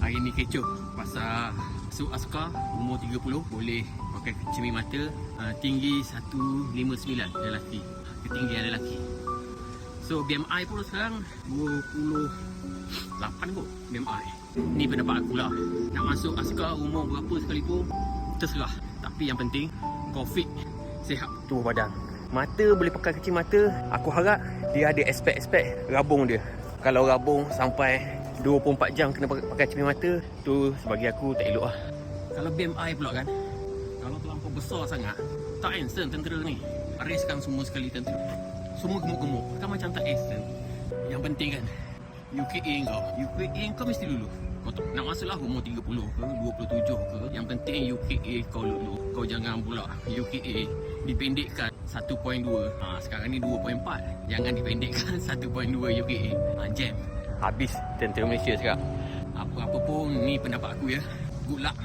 Hari ni kecoh pasal masuk askar umur 30 boleh pakai cermin mata, tinggi 159 lelaki, ketinggian lelaki. So BMI pun sekarang 28 kot BMI. Ni pendapat aku lah. Nak masuk askar umur berapa sekalipun terserah. Tapi yang penting kau fit, sihat tubuh badan. Mata boleh pakai kecil mata. Aku harap dia ada aspek-aspek rabung dia. Kalau rabung sampai 24 jam kena pakai cermin mata, tu bagi aku tak elok lah. Kalau BMI pula kan, kalau terlampau besar sangat, tak handsome tentera ni. Ariskan semua sekali tentera. Semua gemuk-gemuk, kan macam tak handsome. Yang penting kan, UKA kau mesti lulus. Kau tak nak masuklah umur 30 ke 27 ke, yang penting UKA kau lulus. Kau jangan pula UKA dipendekkan 1.2. Sekarang ni 2.4. Jangan dipendekkan 1.2 UKA. Jam. Habis tentera Malaysia sekarang. Apa-apa pun ni pendapat aku ya. Good luck.